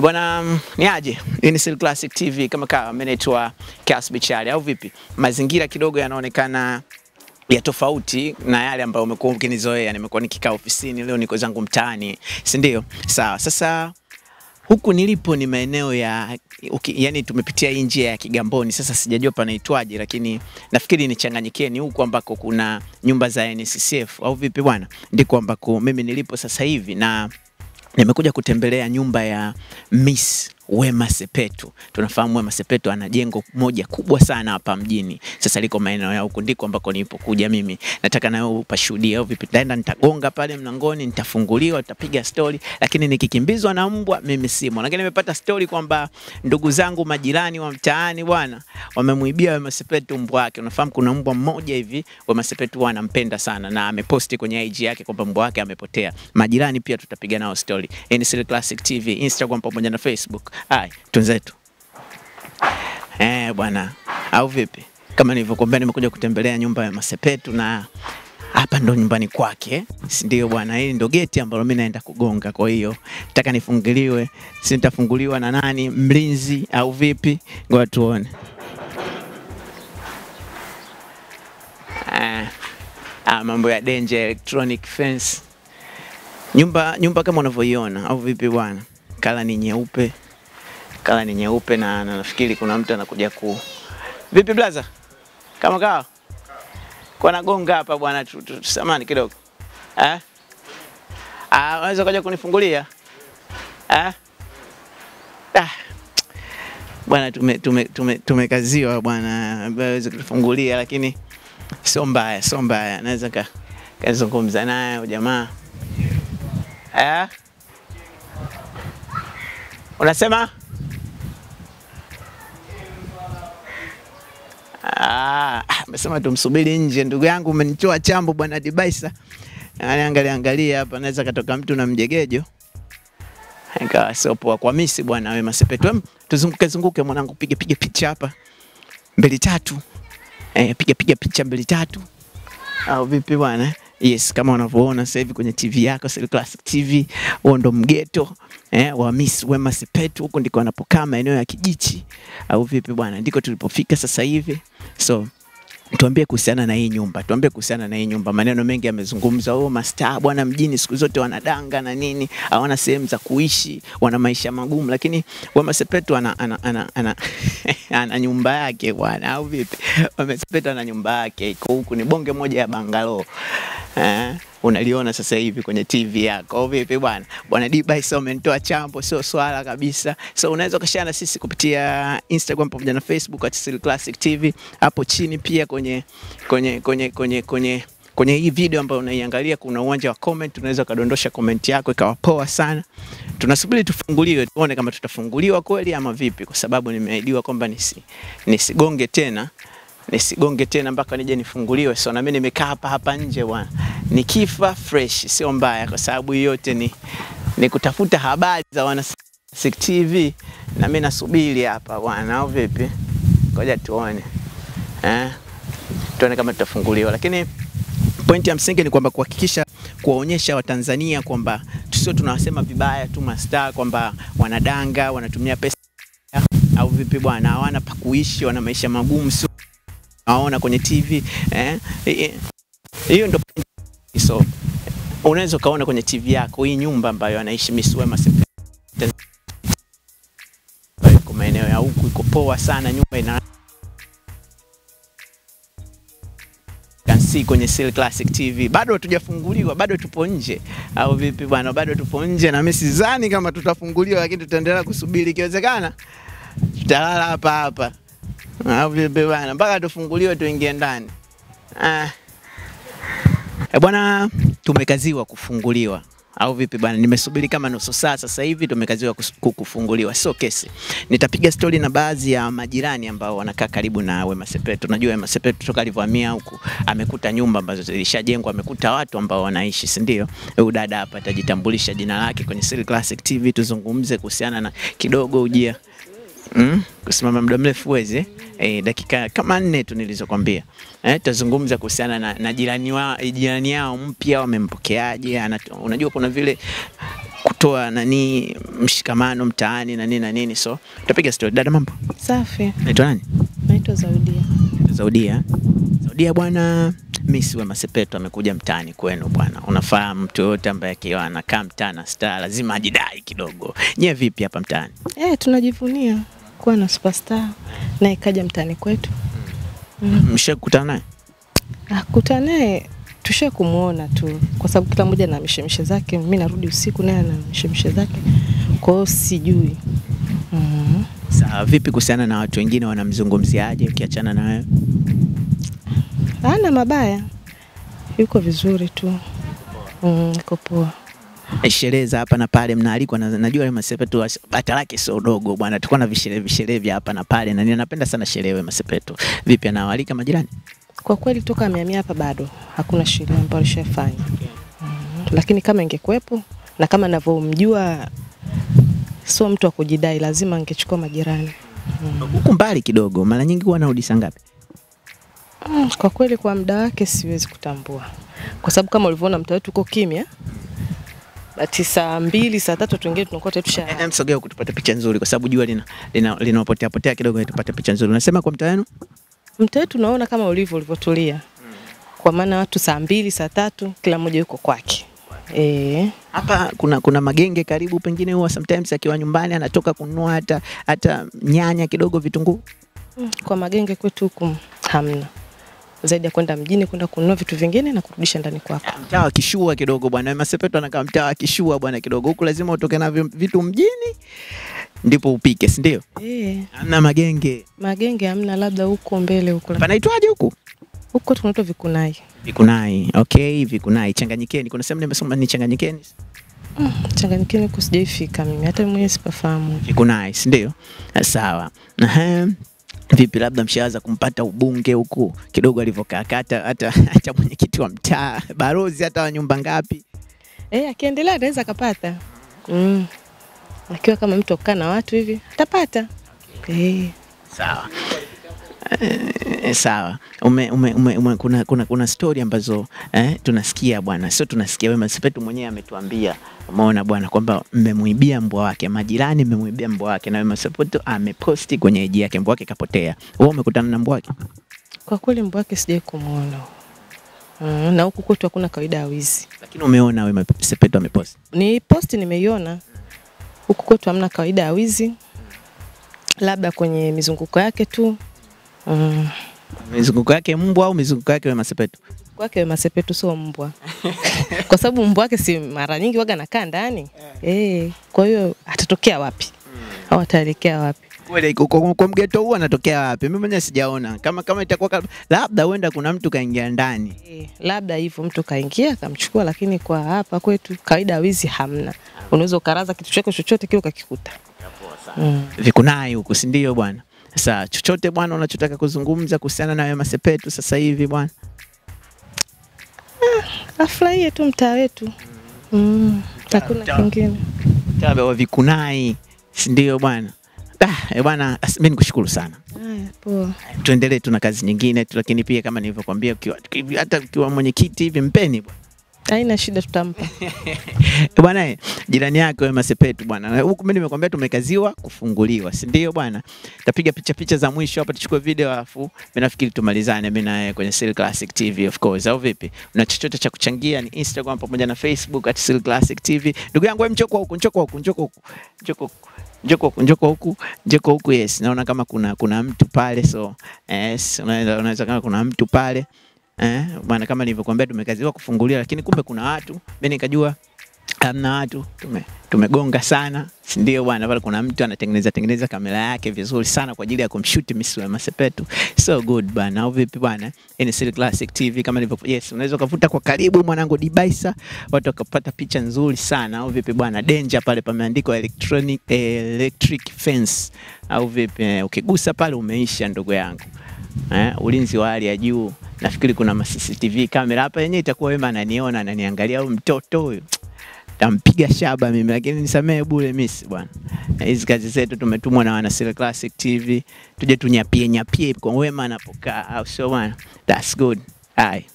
Bwana ni aje? Hii ni Sil Classic TV kama kawa, mimi naitwa Casby Chali au vipi? Mazingira kidogo yanaonekana ya tofauti na yale ambayo umekuwa ukinizoea. Nimekuwa nikikaa ofisini, leo niko zangu mtaani, si ndio? Sawa. Sasa huku nilipo ni maeneo ya yani tumepitia hii njia ya Kigamboni. Sasa sijajua panaitwaje, lakini nafikiri ni huku ambako kuna nyumba za NSSF au vipi bwana? Ndiko ambako mimi nilipo sasa hivi, na nimekuja kutembelea nyumba ya Miss Wema Sepetu. Tunafahamu Wema Sepetu ana jengo moja kubwa sana hapa mjini. Sasa liko maeneo ya huko, ndiko ambako nilipokuja mimi. Nataka na wewe upashuhudie au vipi? Nitaenda nitagonga pale mlangoni, nitafunguliwa, tutapiga story, lakini nikikimbizwa na mbwa mimi simo. Lakini nimepata story kwamba ndugu zangu majirani wa mtaani bwana wamemuibia Wema Sepetu mbwa wake. Unafahamu kuna mbwa mmoja hivi Wema Sepetu anampenda sana, na ameposti kwenye IG yake kwamba mbwa wake amepotea. Majirani pia tutapiga nao story. Ni Sil Classic TV, Instagram pamoja na Facebook. Hai, tunzetu. Bwana, au vipi? Kama nilivyokuambia nimekuja kutembelea nyumba ya Masepetu, na hapa ndo nyumbani kwake. Si ndio bwana? Hii ndo geti ambalo mimi naenda kugonga. Kwa hiyo nataka nifungiliwe. Si nitafunguliwa na nani? Mlinzi au vipi? Ngoja tuone. Mambo ya danger electronic fence. Nyumba kama unavyoiona au vipi bwana? Kala ni nyeupe. Na nafikiri kuna mtu anakuja Vipi blaza? Kama kawa? Kwa nagonga hapa bwana, tusamani kidogo. Unaweza kuja kunifungulia? Bwana tumekaziwa bwana, aweze kutufungulia, lakini sio mbaya. Naweza kazungumza naye jamaa. Unasema? Amesema tumsubiri nje. Ndugu yangu umenitoa chambo bwana Dibaisa. Angalia hapa, naweza katoka mtu na mjegejo. Ikawa sio poa kwa Miss bwana Wema Sepetu. Tuzunguke mwanangu, pige picha hapa. 2-3. Piga picha 2-3. Au vipi bwana? Yes, kama unavyoona sasa hivi kwenye TV yako Sil Classic TV, huo ndo mgeto wa Miss Wema Sepetu. Huko ndiko anapokaa maeneo ya Kijichi au vipi bwana? Ndiko tulipofika sasa hivi. So tuambie kuhusiana na hii nyumba. Maneno mengi yamezungumzwa. Mastaa bwana mjini siku zote wanadanga na nini, hawana sehemu za kuishi, wana maisha magumu, lakini Wema Sepetu ana nyumba yake bwana au vipi? Wema Sepetu ana nyumba yake iko huku, ni bonge moja ya bangalo. Unaliona sasa hivi kwenye TV yako au vipi bwana? Bwana Dibaisa umenitoa chambo, sio swala kabisa. So unaweza kushare na sisi kupitia Instagram pamoja na Facebook @Sil Classic TV. Hapo chini pia kwenye hii video ambayo unaiangalia kuna uwanja wa comment, unaweza kadondosha comment yako, ikawa poa sana. Tunasubiri tufunguliwe tuone kama tutafunguliwa kweli ama vipi, kwa sababu nimeahidiwa kwamba nisigonge tena mpaka nije nifunguliwe. So na mimi nimekaa hapa nje bwana. Nikifa fresh sio mbaya, kwa sababu yote ni kutafuta habari za wana Classic TV, na mimi nasubiri hapa bwana au vipi? Ngoja tuone. Tuone kama tutafunguliwa, lakini point ya msingi ni kwamba kuhakikisha kuwaonyesha Watanzania kwamba tusio tunawasema vibaya tu mastaa kwamba wanadanga, wanatumia pesa au vipi bwana, hawana pa kuishi, wana maisha magumu, sio naona kwenye TV. Hiyo ndio. So unaweza kaona kwenye TV yako hii nyumba ambayo anaishi Miss Wema Sepetu. Kwa maeneo ya huku iko poa sana, nyumba ina kansi kwenye Sil Classic TV. Bado hatujafunguliwa, bado tupo nje au vipi bwana? Bado tupo nje, na mimi sidhani kama tutafunguliwa, lakini tutaendelea kusubiri. Ikiwezekana tutalala hapa au vipi bwana, mpaka tufunguliwe tuingie ndani. Bwana tumekaziwa kufunguliwa au vipi bwana? Nimesubiri kama nusu saa sasa hivi, tumekaziwa kufunguliwa. So kesi nitapiga story na baadhi ya majirani ambao wanakaa karibu na Wema Sepetu. Unajua Wema Sepetu toka alivyohamia huku amekuta nyumba ambazo zilishajengwa, amekuta watu ambao wanaishi, si ndio? Huyu dada hapa atajitambulisha jina lake kwenye Sil Classic TV, tuzungumze kuhusiana na kidogo ujia. Kusimama muda mrefu weze. Dakika kama 4 tu nilizokuambia. Tutazungumza kuhusiana na jirani yao mpya, wamempokeaje. Unajua kuna vile kutoa nani mshikamano mtaani na nini na nini, so tutapiga story. Dada mambo? Safi. Naitwa nani? Naitwa Zaudia. Zaudia. Zaudia bwana, Miss Wema Sepetu amekuja mtaani kwenu bwana. Unafahamu mtu yote ambaye akiwa anakaa mtaani star lazima ajidai kidogo. Nyewe vipi hapa mtaani? Tunajivunia kuwa na superstar na ikaja mtaani kwetu. Mshakutana naye? Kukutana naye kumuona tu kwa sababu kila mmoja na mishemishe zake. Mimi narudi usiku naye na mishemishe zake. Kwa hiyo sijui. Sawa, vipi kuhusiana na watu wengine wanamzungumziaje ukiachana na wewe? Hana mabaya. Yuko vizuri tu. Yuko poa. Sherehe za hapa na pale mnaalikwa, najua Wema Sepetu bata lake sio dogo bwana. Tulikuwa na visherehe vya hapa na pale na ninapenda sana sherehe Wema Sepetu. Vipi anawaalika majirani? Kwa kweli toka amehamia hapa bado hakuna sherehe ambayo alishafanya. Lakini kama ingekuepo na kama ninavyomjua sio mtu wa kujidai, lazima angechukua majirani. Huko mbali kidogo, mara nyingi huwa anarudi saa ngapi? Kwa kweli kwa muda wake siwezi kutambua. Kwa sababu kama ulivyoona mtaa wetu uko kimya. Bati saa 2, saa 3 tuingie tunakuwa tusha. Msogea kutupata picha nzuri kwa sababu jua linapotea kidogo tupate picha nzuri. Unasema kwa mtaa wenu? Mtaa wetu tunaona kama ulivyotulia. Kwa maana watu saa 2, saa 3 kila mmoja yuko kwake. Hapa kuna magenge karibu, pengine huwa sometimes akiwa nyumbani anatoka kununua hata nyanya kidogo, vitunguu. Kwa magenge kwetu huku hamna. Zaidi ya kwenda mjini kwenda kununua vitu vingine na kurudisha ndani kwako. Mtaa wa Kishua kidogo bwana. Wema Sepetu anakaa mtaa wa Kishua bwana kidogo. Huku lazima utoke na vitu mjini ndipo upike, si ndio? Hamna magenge. Magenge hamna, labda huko mbele huko. Panaitwaje huko? Huko tunaitwa Vikunai. Vikunai. Okay, Vikunai. Changanyikeni. Kuna sehemu nimesoma ni Changanyikeni. Changanyikeni kusijaifika mimi. Hata mwenyewe sipafahamu. Vikunai, si ndio? Sawa. Vipi labda mshaanza kumpata ubunge huku kidogo alivyokaa hata mwenyekiti wa mtaa, barozi hata wa nyumba ngapi? Akiendelea anaweza akapata. Akiwa kama mtu kukaa na watu hivi atapata. Sawa. Sawa. Kuna story ambazo tunasikia bwana. Sio tunasikia, Wema Sepetu mwenyewe ametuambia, umeona bwana, kwamba mmemuibia mbwa wake, majirani mmemuibia mbwa wake, na Wema Sepetu ameposti kwenye IG yake mbwa wake kapotea. Wewe umekutana na mbwa wake? Kwa kweli mbwa wake sijai kumuona. Na huku kwetu hakuna kawaida ya wizi. Lakini umeona Wema Sepetu ameposti? Ni posti nimeiona. Huku kwetu hamna kawaida ya wizi. Labda kwenye mizunguko yake tu. Mizunguko yake mbwa au mizunguko yake Wema Sepetu? Kwake Wema Sepetu sio mbwa. Kwa sababu mbwa wake si mara nyingi waga anakaa ndani. Kwa hiyo atatokea wapi? Au ataelekea wapi? Kweli kwa mgeto huo anatokea wapi? Mimi mwenyewe sijaona. Kama itakuwa labda huenda kuna mtu kaingia ndani. Labda hivyo mtu kaingia akamchukua, lakini kwa hapa kwetu kawaida wizi hamna. Unaweza ukaraza kitu chako chochote kile ukakikuta. Vikunai huko, si ndio bwana? Sasa chochote bwana unachotaka kuzungumza kuhusiana na Wema Sepetu sasa hivi bwana? Afurahie tu mtaa wetu. Hakuna kingine. Tabe wa Vikunai, si ndio bwana? Bwana, mimi nikushukuru sana. Poa. Tuendelee tu na kazi nyingine tu, lakini pia kama nilivyokuambia hata ukiwa mwenyekiti hivi mpeni bwana. Haina shida, tutampa. Bwana, jirani yake Wema Sepetu bwana. Huku mimi nimekuambia tumekaziwa kufunguliwa, si ndio bwana? Tapiga picha za mwisho hapa, tuchukue video alafu mimi nafikiri tumalizane mimi na yeye kwenye Sil Classic TV of course. Au vipi? Una chochote cha kuchangia? Ni Instagram pamoja na Facebook @Sil Classic TV. Ndugu yangu wewe njoko huku. Yes, naona kama kuna mtu pale, so yes, unaweza kama kuna mtu pale. Bwana, kama nilivyokuambia tumekaziwa kufungulia, lakini kumbe kuna watu. Mimi nikajua hamna watu, tumegonga sana, si ndio bwana? Pale kuna mtu anatengeneza kamera yake vizuri sana kwa ajili ya kumshoot Miss Wema Sepetu. So good bwana. Au vipi bwana? Ni Sil Classic TV kama nilivyo. Yes, unaweza kuvuta kwa karibu mwanangu Dibaisa, watu wakapata picha nzuri sana. Au vipi bwana? Danger pale pameandikwa electric fence. Au vipi? Ukigusa pale umeisha ndugu yangu. Ulinzi wa hali ya juu. Nafikiri kuna CCTV kamera hapa, yenyewe itakuwa Wema ananiona ananiangalia, au mtoto huyo tampiga shaba mimi, lakini nisamee bure Miss bwana. Hizi kazi zetu tumetumwa na wana Sil Classic TV, tuje tunyapie kwa Wema anapokaa, au sio bwana? That's good. Hai.